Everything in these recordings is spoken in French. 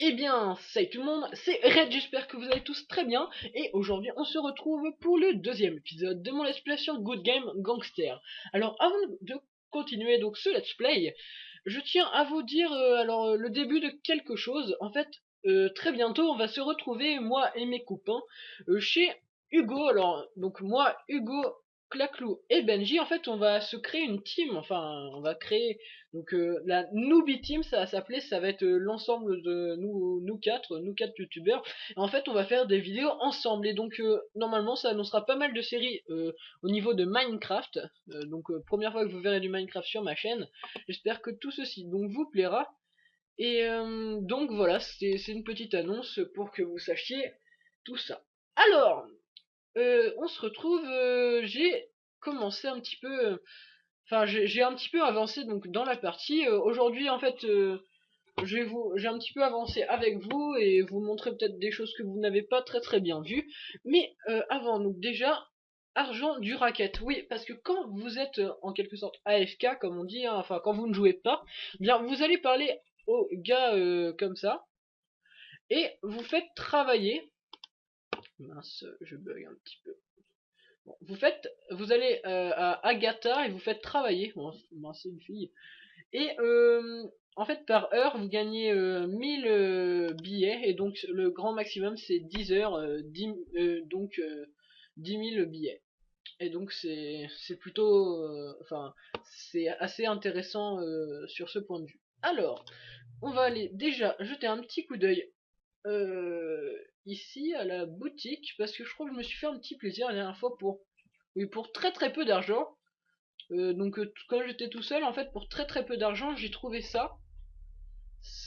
Eh bien, salut tout le monde, c'est Red, j'espère que vous allez tous très bien, et aujourd'hui on se retrouve pour le deuxième épisode de mon let's play sur Good Game Gangster. Alors avant de continuer donc ce let's play, je tiens à vous dire le début de quelque chose. En fait, très bientôt on va se retrouver, moi et mes copains, chez Hugo. Alors, donc moi, Hugo, Claclou et Benji, en fait on va se créer une team, enfin on va créer donc la Newbie Team, ça va s'appeler, ça va être l'ensemble de nous quatre youtubeurs. Et en fait, on va faire des vidéos ensemble. Et donc normalement, ça annoncera pas mal de séries au niveau de Minecraft. Première fois que vous verrez du Minecraft sur ma chaîne. J'espère que tout ceci donc vous plaira. Et donc voilà, c'est une petite annonce pour que vous sachiez tout ça. Alors, on se retrouve. J'ai commencé un petit peu. Enfin, j'ai un petit peu avancé donc dans la partie. Aujourd'hui, en fait, j'ai un petit peu avancé avec vous et vous montrer peut-être des choses que vous n'avez pas très bien vues. Mais avant, donc déjà, argent du racket. Oui, parce que quand vous êtes en quelque sorte AFK, comme on dit, hein, enfin quand vous ne jouez pas, eh bien vous allez parler aux gars comme ça et vous faites travailler. Mince, je bug un petit peu. Bon, vous allez à Agatha et vous faites travailler. Bon, c'est une fille. Et en fait, par heure, vous gagnez 1000 billets. Et donc, le grand maximum, c'est 10 heures, 10 000 billets. Et donc, c'est plutôt. Enfin, c'est assez intéressant sur ce point de vue. Alors, on va aller déjà jeter un petit coup d'œil ici à la boutique. Parce que je crois que je me suis fait un petit plaisir la dernière fois pour. Oui, pour très peu d'argent. Quand j'étais tout seul, en fait, pour très peu d'argent, j'ai trouvé ça.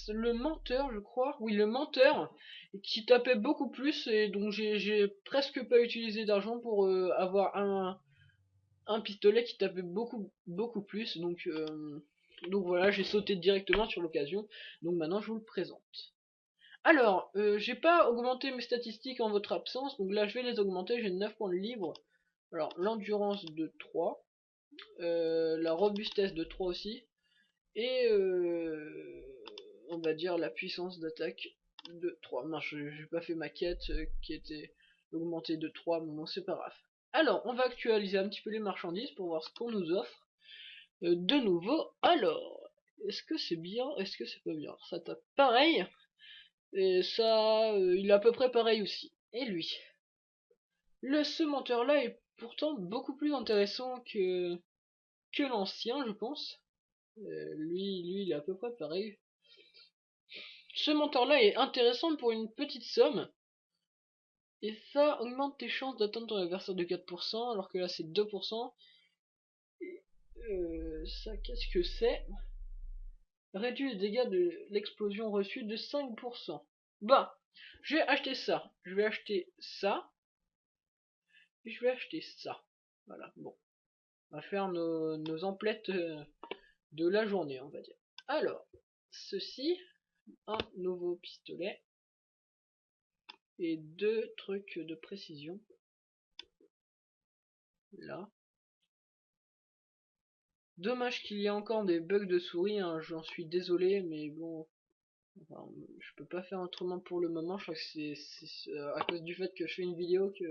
Le menteur, je crois. Oui, le menteur, qui tapait beaucoup plus et donc j'ai presque pas utilisé d'argent pour avoir un pistolet qui tapait beaucoup plus. Donc voilà, j'ai sauté directement sur l'occasion. Donc maintenant, je vous le présente. Alors, j'ai pas augmenté mes statistiques en votre absence, donc là je vais les augmenter. J'ai 9 points de livre. Alors, l'endurance de 3, la robustesse de 3 aussi, et on va dire la puissance d'attaque de 3. Non, j'ai pas fait ma quête qui était augmentée de 3, mais bon, c'est pas grave. Alors, on va actualiser un petit peu les marchandises pour voir ce qu'on nous offre de nouveau. Alors, est-ce que c'est bien? Est-ce que c'est pas bien? Ça tape pareil, et ça, il est à peu près pareil aussi. Et lui, ce menteur là est pourtant beaucoup plus intéressant que l'ancien, je pense. Lui, il est à peu près pareil. Ce mentor-là est intéressant pour une petite somme, et ça augmente tes chances d'atteindre ton adversaire de 4%, alors que là c'est 2%. Et ça, qu'est-ce que c'est? Réduit les dégâts de l'explosion reçue de 5%. Bah, je vais acheter ça, je vais acheter ça, et je vais acheter ça. Voilà, bon. On va faire nos emplettes de la journée, on va dire. Alors, ceci, un nouveau pistolet, et deux trucs de précision. Là. Dommage qu'il y ait encore des bugs de souris, hein, j'en suis désolé, mais bon, enfin, je peux pas faire autrement pour le moment. Je crois que c'est à cause du fait que je fais une vidéo que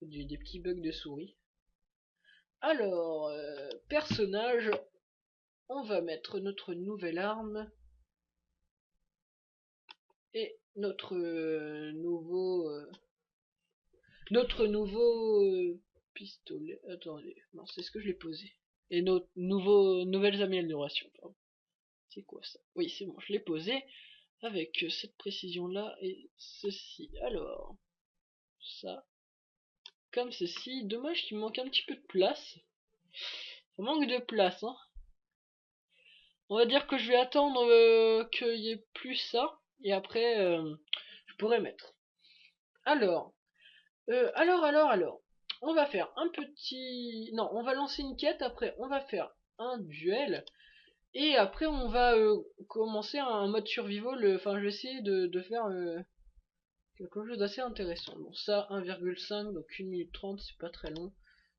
j'ai des petits bugs de souris. Alors, personnage, on va mettre notre nouvelle arme et notre nouveau pistolet. Attendez, non, c'est ce que je l'ai posé. Et nos nouvelles améliorations. Pardon. C'est quoi ça? Oui, c'est bon, je l'ai posé. Avec cette précision là et ceci. Alors, ça, comme ceci. Dommage qu'il me manque un petit peu de place. Ça manque de place, hein. On va dire que je vais attendre qu'il y ait plus ça. Et après, je pourrais mettre. Alors, alors. On va faire un petit. Non, on va lancer une quête. Après, on va faire un duel. Et après, on va commencer un mode survival. Enfin, je vais essayer de faire quelque chose d'assez intéressant. Bon, ça, 1,5, donc 1 minute 30, c'est pas très long.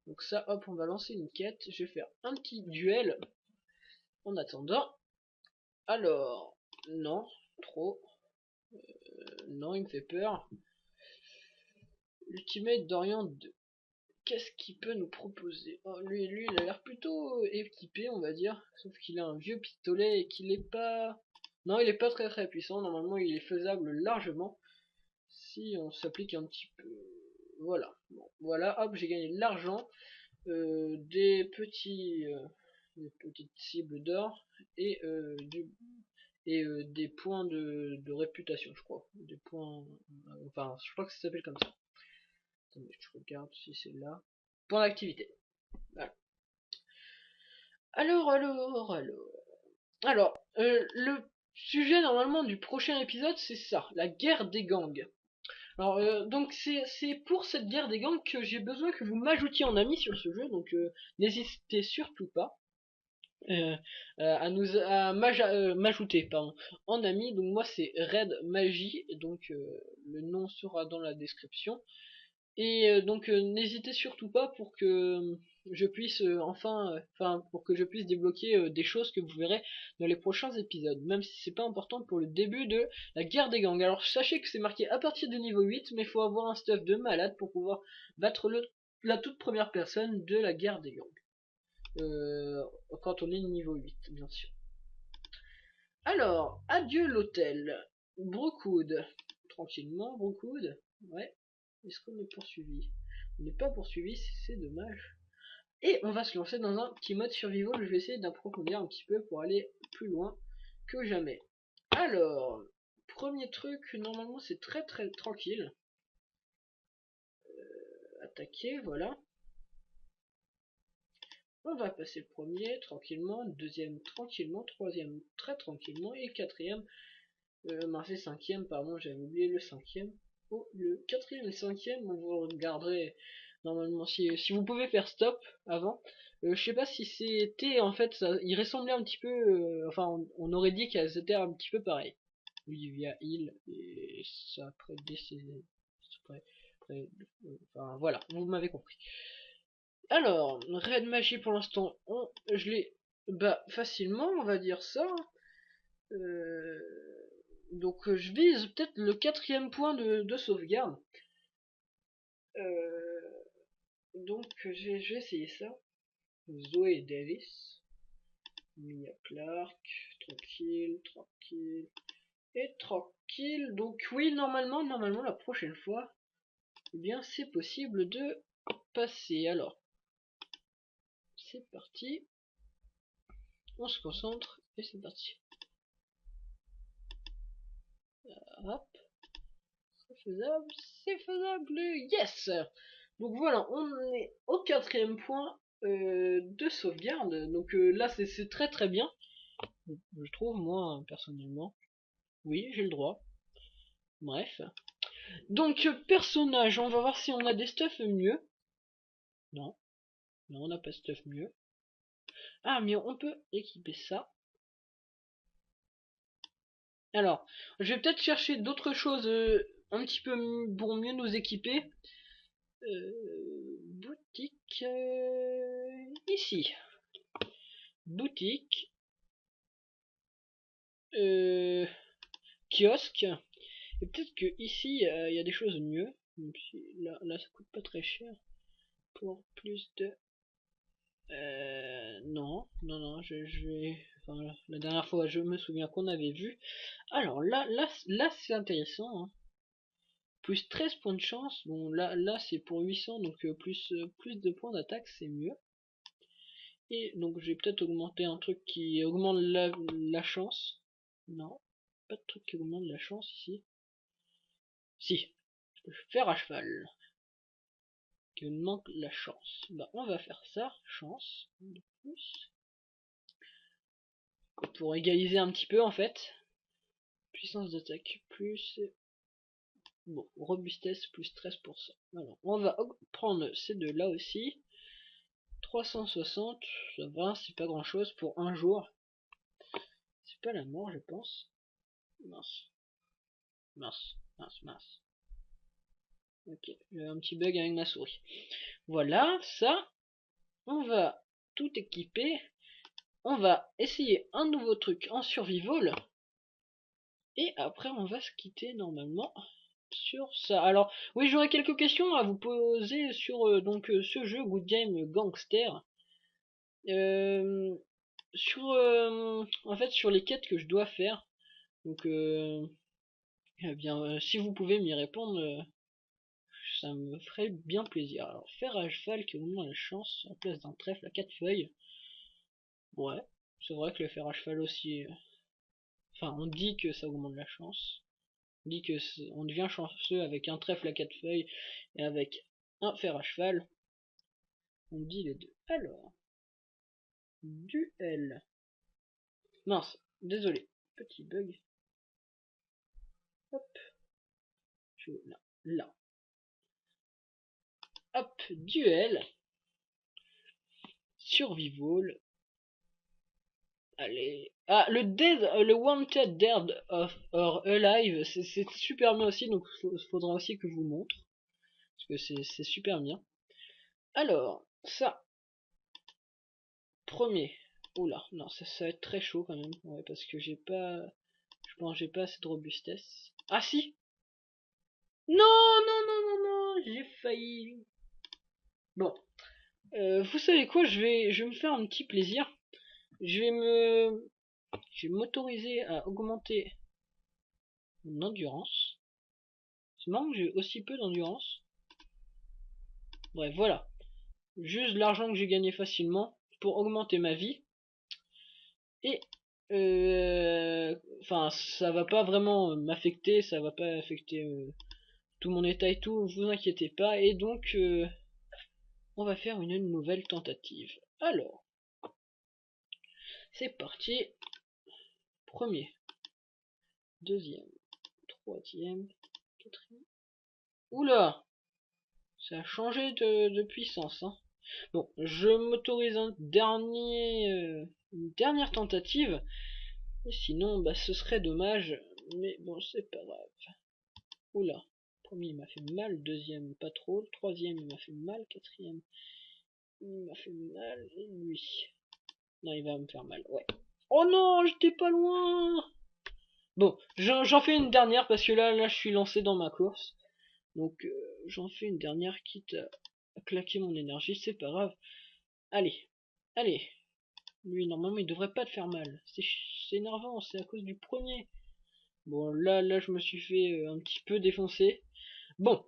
Donc ça, hop, on va lancer une quête. Je vais faire un petit duel en attendant. Alors, non, trop. Non, il me fait peur. Ultimate Dorian 2. Qu'est-ce qu'il peut nous proposer? Oh, lui, il a l'air plutôt équipé, on va dire. Sauf qu'il a un vieux pistolet et qu'il est pas... Non, il est pas très puissant. Normalement, il est faisable largement. Si on s'applique un petit peu... Voilà. Bon, voilà, hop, j'ai gagné de l'argent. Des petites cibles d'or. Et, des points de réputation, je crois. Des points... Enfin, je crois que ça s'appelle comme ça. Attendez, je regarde si c'est là. Point d'activité. Voilà. Alors, le sujet normalement du prochain épisode, c'est ça, la guerre des gangs. Alors, donc c'est pour cette guerre des gangs que j'ai besoin que vous m'ajoutiez en ami sur ce jeu, donc n'hésitez surtout pas m'ajouter en ami. Donc moi c'est Red Magie, donc le nom sera dans la description. Et donc n'hésitez surtout pas pour que je puisse pour que je puisse débloquer des choses que vous verrez dans les prochains épisodes, même si c'est pas important pour le début de la guerre des gangs. Alors sachez que c'est marqué à partir du niveau 8, mais il faut avoir un stuff de malade pour pouvoir battre la toute première personne de la guerre des gangs. Quand on est niveau 8, bien sûr. Alors, adieu l'hôtel. Brookwood. Tranquillement, Brookwood. Ouais. Est-ce qu'on est poursuivi? On n'est pas poursuivi, c'est dommage. Et on va se lancer dans un petit mode survival. Je vais essayer d'approfondir un petit peu pour aller plus loin que jamais. Alors, premier truc, normalement c'est très tranquille. Attaquer, voilà. On va passer le premier tranquillement, deuxième tranquillement, troisième très tranquillement et quatrième, c'est cinquième, pardon, j'avais oublié le cinquième. Oh, le quatrième et le cinquième, on vous regarderez normalement si vous pouvez faire stop avant. Je sais pas si c'était en fait ça, il ressemblait un petit peu, enfin on aurait dit qu'elles étaient un petit peu pareilles. Olivia Hill et ça après décédé. Enfin voilà, vous m'avez compris. Alors, Red Magie pour l'instant, je l'ai facilement, on va dire ça. Donc je vise peut-être le quatrième point de sauvegarde. Donc je vais essayer ça. Zoé Davis, Mia Clark, tranquille et tranquille. Donc oui, normalement la prochaine fois, eh bien c'est possible de passer. Alors c'est parti, on se concentre et c'est parti. Hop, c'est faisable, yes. Donc voilà, on est au quatrième point de sauvegarde. Donc là c'est très bien, je trouve, moi personnellement. Oui, j'ai le droit. Bref. Donc personnage, on va voir si on a des stuff mieux. Non, on n'a pas de stuff mieux. Ah, mais on peut équiper ça. Alors, je vais peut-être chercher d'autres choses un petit peu pour mieux nous équiper. Boutique. Ici. Boutique. Kiosque. Et peut-être que ici il y a des choses mieux. Même si là ça coûte pas très cher. Pour plus de. Non, je vais. Enfin, la dernière fois, je me souviens qu'on avait vu. Alors là c'est intéressant. Hein. Plus 13 points de chance. Bon, là c'est pour 800, donc plus de points d'attaque, c'est mieux. Et donc j'ai peut-être augmenté un truc qui augmente la chance. Non, pas de truc qui augmente la chance ici. Si, faire à cheval. Qui me manque la chance. Bah on va faire ça, chance de plus. Pour égaliser un petit peu en fait. Puissance d'attaque plus. Bon, robustesse plus 13%. Alors, on va prendre ces deux là aussi. 360, ça va, c'est pas grand chose pour un jour. C'est pas la mort, je pense. Mince. Ok, j'ai un petit bug avec ma souris. Voilà, ça. On va tout équiper. On va essayer un nouveau truc en survival. Et après on va se quitter normalement sur ça. Alors oui, j'aurais quelques questions à vous poser sur ce jeu Good Game Gangster. Sur en fait sur les quêtes que je dois faire. Donc eh bien si vous pouvez m'y répondre, ça me ferait bien plaisir. Alors fer à cheval qui augmente la chance en place d'un trèfle à 4 feuilles. Ouais, c'est vrai que le fer à cheval aussi. Enfin, on dit que ça augmente la chance. On dit que on devient chanceux avec un trèfle à 4 feuilles et avec un fer à cheval. On dit les deux. Alors, duel. Mince, désolé. Petit bug. Hop, je là. Là. Hop, duel. Survival. Allez. Ah, le Wanted Dead or Alive, c'est super bien aussi, donc faudra aussi que je vous montre. Parce que c'est super bien. Alors, ça. Premier. Oula, non, ça va être très chaud quand même. Ouais, parce que j'ai pas. Je pense que j'ai pas assez de robustesse. Ah si. Non, non, non, non, non, j'ai failli. Bon. Vous savez quoi, je vais me faire un petit plaisir. Je vais m'autoriser à augmenter mon endurance. C'est marrant que j'ai aussi peu d'endurance. Bref, voilà. Juste l'argent que j'ai gagné facilement pour augmenter ma vie. Et enfin, ça va pas vraiment m'affecter, ça va pas affecter tout mon état et tout, vous inquiétez pas. Et donc, on va faire une nouvelle tentative. Alors, c'est parti. Premier, deuxième, troisième, quatrième. Oula, ça a changé de puissance. Hein. Bon, je m'autorise une dernière tentative. Et sinon, bah, ce serait dommage. Mais bon, c'est pas grave. Oula. Premier il m'a fait mal, deuxième pas trop, le troisième il m'a fait mal, quatrième il m'a fait mal, et lui. Non, il va me faire mal, ouais. Oh non, j'étais pas loin. Bon, j'en fais une dernière parce que là je suis lancé dans ma course. Donc j'en fais une dernière quitte à claquer mon énergie, c'est pas grave. Allez, allez. Lui normalement il devrait pas te faire mal. C'est énervant, c'est à cause du premier. Bon là je me suis fait un petit peu défoncer. Bon,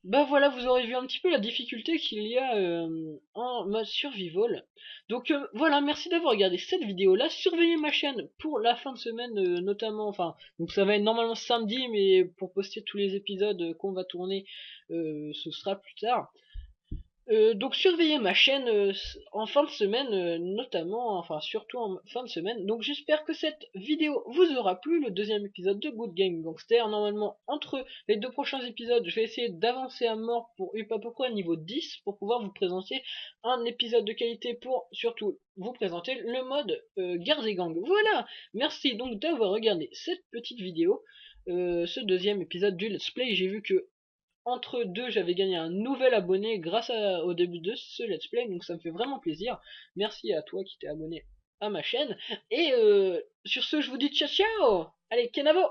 bah voilà, vous aurez vu un petit peu la difficulté qu'il y a en mode survival. Donc voilà, merci d'avoir regardé cette vidéo là. Surveillez ma chaîne pour la fin de semaine notamment. Enfin, donc ça va être normalement samedi, mais pour poster tous les épisodes qu'on va tourner, ce sera plus tard. Donc surveillez ma chaîne en fin de semaine, notamment, enfin surtout en fin de semaine. Donc j'espère que cette vidéo vous aura plu, le deuxième épisode de Good Game Gangster. Normalement, entre les deux prochains épisodes, je vais essayer d'avancer à mort pour pas pourquoi niveau 10 pour pouvoir vous présenter un épisode de qualité pour surtout vous présenter le mode Guerres et Gang. Voilà, merci donc d'avoir regardé cette petite vidéo, ce deuxième épisode du Let's Play. J'ai vu que entre deux, j'avais gagné un nouvel abonné grâce au début de ce let's play, donc ça me fait vraiment plaisir. Merci à toi qui t'es abonné à ma chaîne. Et sur ce, je vous dis ciao ciao. Allez, Kenavo.